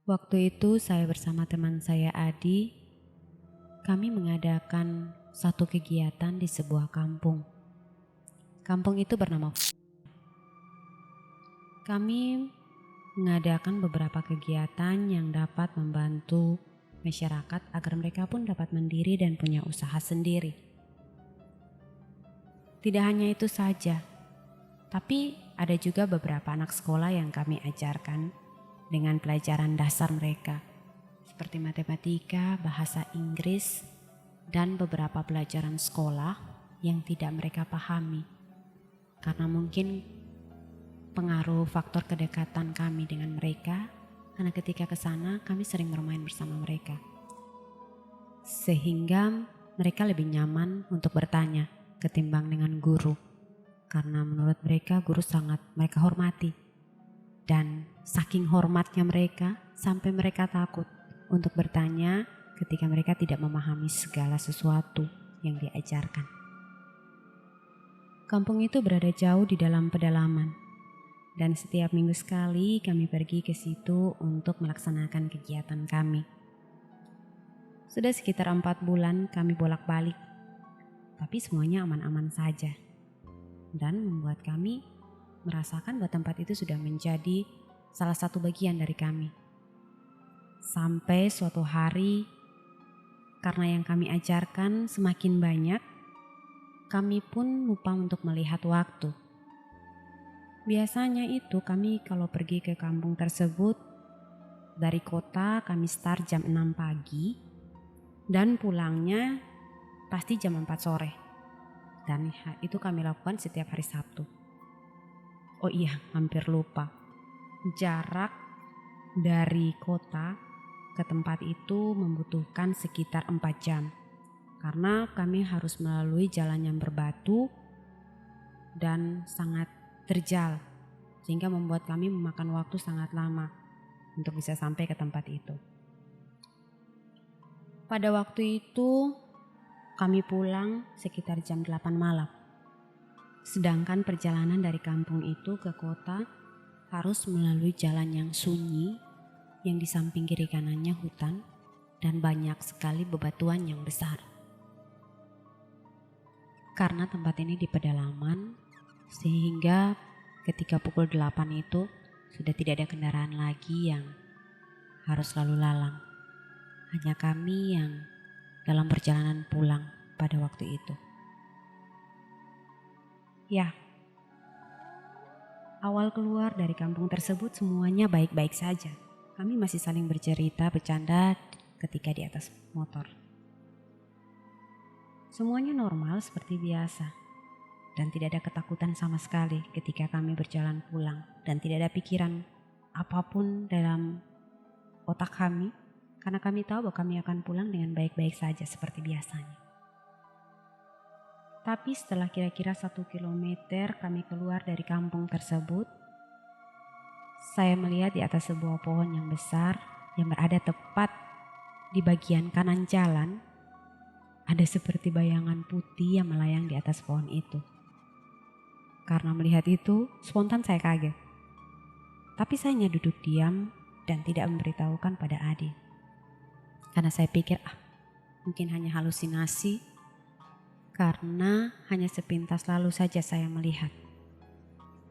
Waktu itu saya bersama teman saya Adi, kami mengadakan satu kegiatan di sebuah kampung. Kampung itu bernama Kami mengadakan beberapa kegiatan yang dapat membantu masyarakat agar mereka pun dapat mandiri dan punya usaha sendiri. Tidak hanya itu saja, tapi ada juga beberapa anak sekolah yang kami ajarkan dengan pelajaran dasar mereka, seperti matematika, bahasa Inggris, dan beberapa pelajaran sekolah yang tidak mereka pahami. Karena mungkin pengaruh faktor kedekatan kami dengan mereka, karena ketika ke sana kami sering bermain bersama mereka. Sehingga mereka lebih nyaman untuk bertanya ketimbang dengan guru. Karena menurut mereka guru sangat mereka hormati. Dan saking hormatnya mereka sampai mereka takut untuk bertanya ketika mereka tidak memahami segala sesuatu yang diajarkan. Kampung itu berada jauh di dalam pedalaman, dan setiap minggu sekali kami pergi ke situ untuk melaksanakan kegiatan kami. Sudah sekitar 4 bulan kami bolak-balik, tapi semuanya aman-aman saja, dan membuat kami merasakan bahwa tempat itu sudah menjadi salah satu bagian dari kami. Sampai suatu hari, karena yang kami ajarkan semakin banyak, kami pun lupa untuk melihat waktu. Biasanya itu kami kalau pergi ke kampung tersebut, dari kota kami start jam 6 pagi dan pulangnya pasti jam 4 sore. Dan itu kami lakukan setiap hari Sabtu. Oh iya, hampir lupa. Jarak dari kota ke tempat itu membutuhkan sekitar 4 jam. Karena kami harus melalui jalan yang berbatu dan sangat terjal. Sehingga membuat kami memakan waktu sangat lama untuk bisa sampai ke tempat itu. Pada waktu itu kami pulang sekitar jam 8 malam. Sedangkan perjalanan dari kampung itu ke kota harus melalui jalan yang sunyi, yang di samping kiri kanannya hutan dan banyak sekali bebatuan yang besar. Karena tempat ini di pedalaman, sehingga ketika pukul 8 itu sudah tidak ada kendaraan lagi yang harus lalu lalang. Hanya kami yang dalam perjalanan pulang pada waktu itu. Ya, awal keluar dari kampung tersebut semuanya baik-baik saja. Kami masih saling bercerita, bercanda ketika di atas motor. Semuanya normal seperti biasa. Dan tidak ada ketakutan sama sekali ketika kami berjalan pulang. Dan tidak ada pikiran apapun dalam otak kami. Karena kami tahu bahwa kami akan pulang dengan baik-baik saja seperti biasanya. Tapi setelah kira-kira 1 kilometer kami keluar dari kampung tersebut, saya melihat di atas sebuah pohon yang besar yang berada tepat di bagian kanan jalan, ada seperti bayangan putih yang melayang di atas pohon itu. Karena melihat itu, spontan saya kaget. Tapi saya hanya duduk diam dan tidak memberitahukan pada Adi. Karena saya pikir, mungkin hanya halusinasi. Karena hanya sepintas lalu saja saya melihat.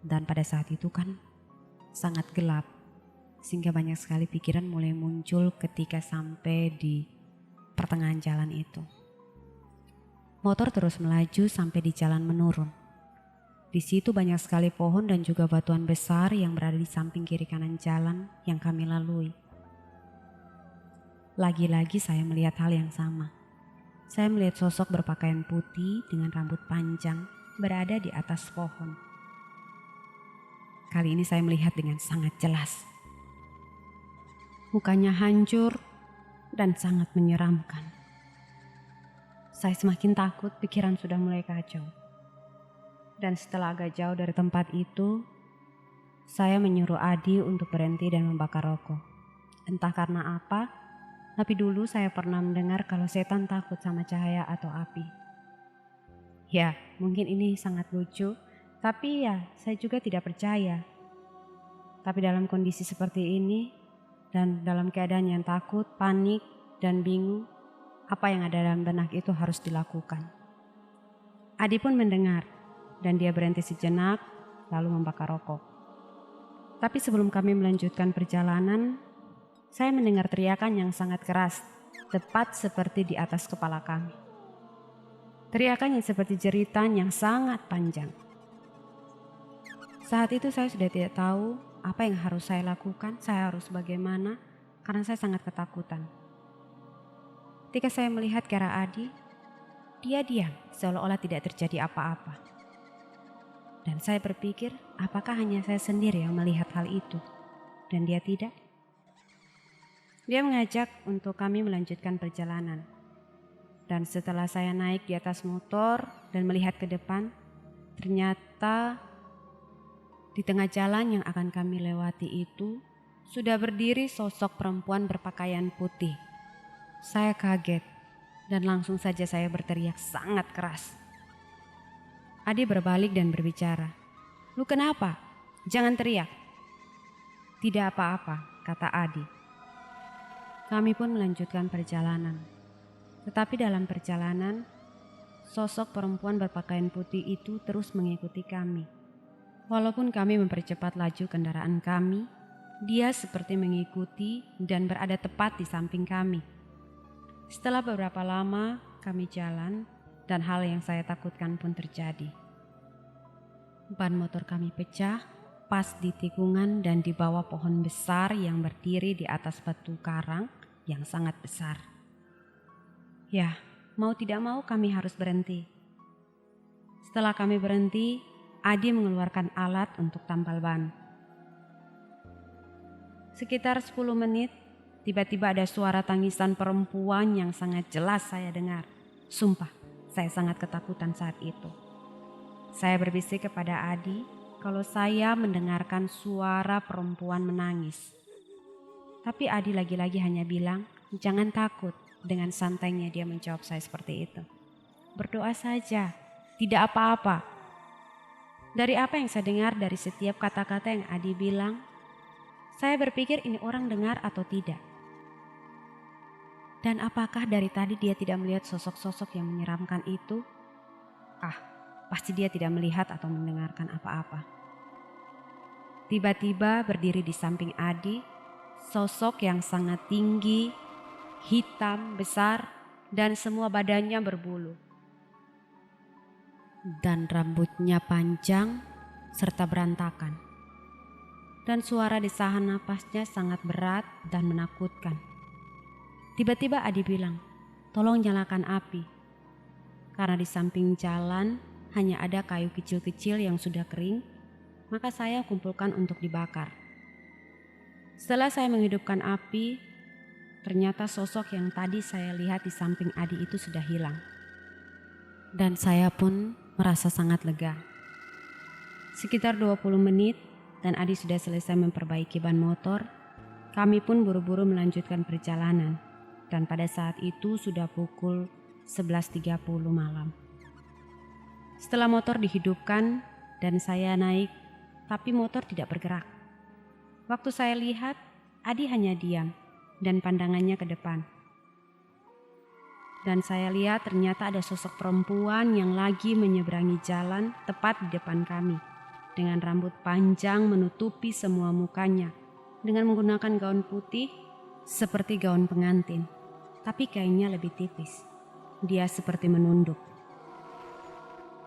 Dan pada saat itu kan sangat gelap. Sehingga banyak sekali pikiran mulai muncul ketika sampai di pertengahan jalan itu. Motor terus melaju sampai di jalan menurun. Di situ banyak sekali pohon dan juga batuan besar yang berada di samping kiri kanan jalan yang kami lalui. Lagi-lagi saya melihat hal yang sama. Saya melihat sosok berpakaian putih dengan rambut panjang berada di atas pohon. Kali ini saya melihat dengan sangat jelas. Mukanya hancur dan sangat menyeramkan. Saya semakin takut, pikiran sudah mulai kacau. Dan setelah agak jauh dari tempat itu, saya menyuruh Adi untuk berhenti dan membakar rokok. Entah karena apa, tapi dulu saya pernah mendengar kalau setan takut sama cahaya atau api. Ya, mungkin ini sangat lucu, tapi ya saya juga tidak percaya. Tapi dalam kondisi seperti ini, dan dalam keadaan yang takut, panik, dan bingung apa yang ada dalam benak itu harus dilakukan. Adi pun mendengar dan dia berhenti sejenak lalu membakar rokok. Tapi sebelum kami melanjutkan perjalanan, saya mendengar teriakan yang sangat keras, tepat seperti di atas kepala kami. Teriakan yang seperti jeritan yang sangat panjang. Saat itu saya sudah tidak tahu apa yang harus saya lakukan, saya harus bagaimana, karena saya sangat ketakutan. Ketika saya melihat ke arah Adi, dia diam seolah-olah tidak terjadi apa-apa. Dan saya berpikir, apakah hanya saya sendiri yang melihat hal itu? Dan dia tidak. Dia mengajak untuk kami melanjutkan perjalanan. Dan setelah saya naik di atas motor dan melihat ke depan, ternyata di tengah jalan yang akan kami lewati itu sudah berdiri sosok perempuan berpakaian putih. Saya kaget dan langsung saja saya berteriak sangat keras. Adi berbalik dan berbicara, "Lu kenapa? Jangan teriak." "Tidak apa-apa," kata Adi. Kami pun melanjutkan perjalanan. Tetapi dalam perjalanan, sosok perempuan berpakaian putih itu terus mengikuti kami. Walaupun kami mempercepat laju kendaraan kami, dia seperti mengikuti dan berada tepat di samping kami. Setelah beberapa lama kami jalan dan hal yang saya takutkan pun terjadi. Ban motor kami pecah pas di tikungan dan di bawah pohon besar yang berdiri di atas batu karang yang sangat besar. Ya, mau tidak mau kami harus berhenti. Setelah kami berhenti, Adi mengeluarkan alat untuk tambal ban. Sekitar 10 menit, tiba-tiba ada suara tangisan perempuan yang sangat jelas saya dengar. Sumpah, saya sangat ketakutan saat itu. Saya berbisik kepada Adi kalau saya mendengarkan suara perempuan menangis. Tapi Adi lagi-lagi hanya bilang, "Jangan takut." Dengan santainya dia menjawab saya seperti itu. "Berdoa saja, tidak apa-apa." Dari apa yang saya dengar dari setiap kata-kata yang Adi bilang, saya berpikir ini orang dengar atau tidak. Dan apakah dari tadi dia tidak melihat sosok-sosok yang menyeramkan itu? Pasti dia tidak melihat atau mendengarkan apa-apa. Tiba-tiba berdiri di samping Adi, sosok yang sangat tinggi, hitam, besar, dan semua badannya berbulu. Dan rambutnya panjang serta berantakan. Dan suara desahan napasnya sangat berat dan menakutkan. Tiba-tiba Adi bilang, "Tolong nyalakan api." Karena di samping jalan hanya ada kayu kecil-kecil yang sudah kering, maka saya kumpulkan untuk dibakar. Setelah saya menghidupkan api, ternyata sosok yang tadi saya lihat di samping Adi itu sudah hilang. Dan saya pun merasa sangat lega. Sekitar 20 menit dan Adi sudah selesai memperbaiki ban motor, kami pun buru-buru melanjutkan perjalanan. Dan pada saat itu sudah pukul 11.30 malam. Setelah motor dihidupkan dan saya naik, tapi motor tidak bergerak. Waktu saya lihat, Adi hanya diam dan pandangannya ke depan. Dan saya lihat ternyata ada sosok perempuan yang lagi menyeberangi jalan tepat di depan kami. Dengan rambut panjang menutupi semua mukanya. Dengan menggunakan gaun putih seperti gaun pengantin. Tapi kainnya lebih tipis. Dia seperti menunduk.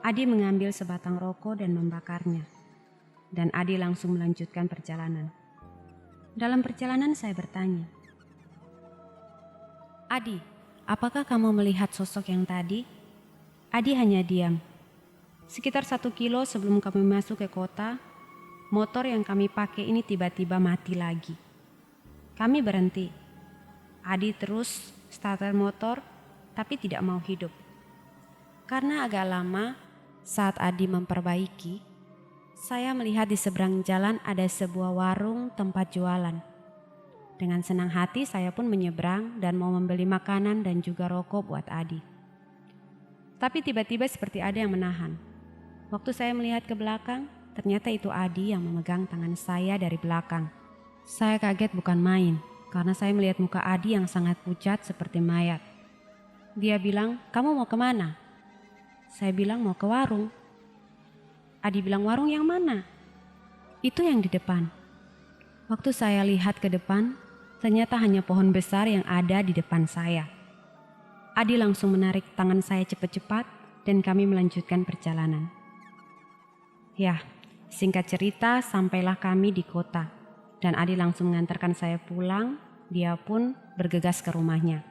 Adi mengambil sebatang rokok dan membakarnya. Dan Adi langsung melanjutkan perjalanan. Dalam perjalanan saya bertanya, "Adi, apakah kamu melihat sosok yang tadi?" Adi hanya diam. Sekitar 1 kilo sebelum kami masuk ke kota, motor yang kami pakai ini tiba-tiba mati lagi. Kami berhenti. Adi terus starter motor tapi tidak mau hidup. Karena agak lama saat Adi memperbaiki, saya melihat di seberang jalan ada sebuah warung tempat jualan. Dengan senang hati saya pun menyeberang dan mau membeli makanan dan juga rokok buat Adi. Tapi tiba-tiba seperti ada yang menahan. Waktu saya melihat ke belakang, ternyata itu Adi yang memegang tangan saya dari belakang. Saya kaget bukan main. karena saya melihat muka Adi yang sangat pucat seperti mayat. Dia bilang, "Kamu mau kemana?" Saya bilang, "Mau ke warung." Adi bilang, "Warung yang mana?" "Itu yang di depan." Waktu saya lihat ke depan, ternyata hanya pohon besar yang ada di depan saya. Adi langsung menarik tangan saya cepat-cepat dan kami melanjutkan perjalanan. Ya, singkat cerita sampailah kami di kota dan Adi langsung mengantarkan saya pulang, dia pun bergegas ke rumahnya.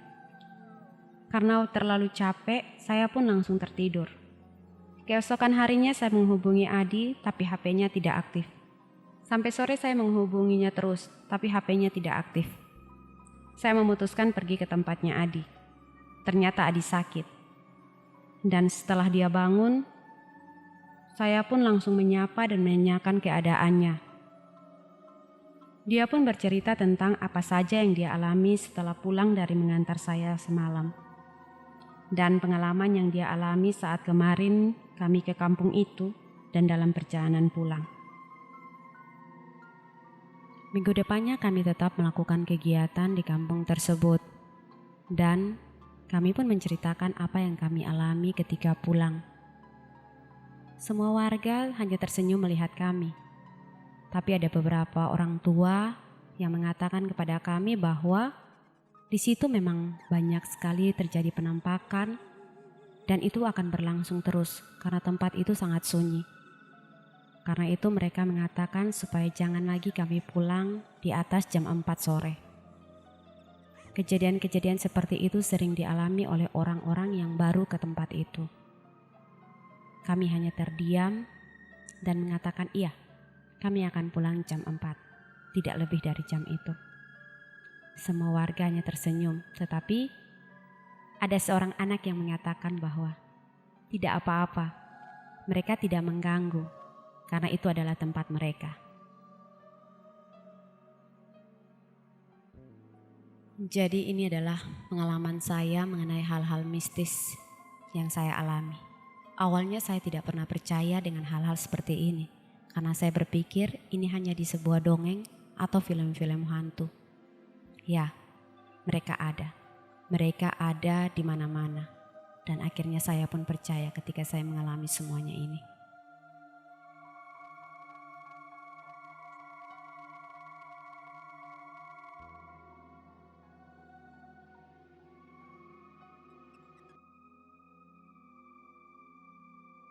Karena terlalu capek, saya pun langsung tertidur. Keesokan harinya saya menghubungi Adi tapi HP-nya tidak aktif. Sampai sore saya menghubunginya terus tapi HP-nya tidak aktif. Saya memutuskan pergi ke tempatnya Adi. Ternyata Adi sakit. Dan setelah dia bangun, saya pun langsung menyapa dan menanyakan keadaannya. Dia pun bercerita tentang apa saja yang dia alami setelah pulang dari mengantar saya semalam. Dan pengalaman yang dia alami saat kemarin kami ke kampung itu dan dalam perjalanan pulang. Minggu depannya kami tetap melakukan kegiatan di kampung tersebut. Dan kami pun menceritakan apa yang kami alami ketika pulang. Semua warga hanya tersenyum melihat kami. Tapi ada beberapa orang tua yang mengatakan kepada kami bahwa di situ memang banyak sekali terjadi penampakan dan itu akan berlangsung terus karena tempat itu sangat sunyi. Karena itu mereka mengatakan supaya jangan lagi kami pulang di atas jam 4 sore. Kejadian-kejadian seperti itu sering dialami oleh orang-orang yang baru ke tempat itu. Kami hanya terdiam dan mengatakan iya, kami akan pulang jam 4, tidak lebih dari jam itu. Semua warga hanya tersenyum, tetapi ada seorang anak yang mengatakan bahwa tidak apa-apa, mereka tidak mengganggu karena itu adalah tempat mereka. Jadi ini adalah pengalaman saya mengenai hal-hal mistis yang saya alami. Awalnya saya tidak pernah percaya dengan hal-hal seperti ini karena saya berpikir ini hanya di sebuah dongeng atau film-film hantu. Ya, mereka ada. Mereka ada di mana-mana. Dan akhirnya saya pun percaya ketika saya mengalami semuanya ini.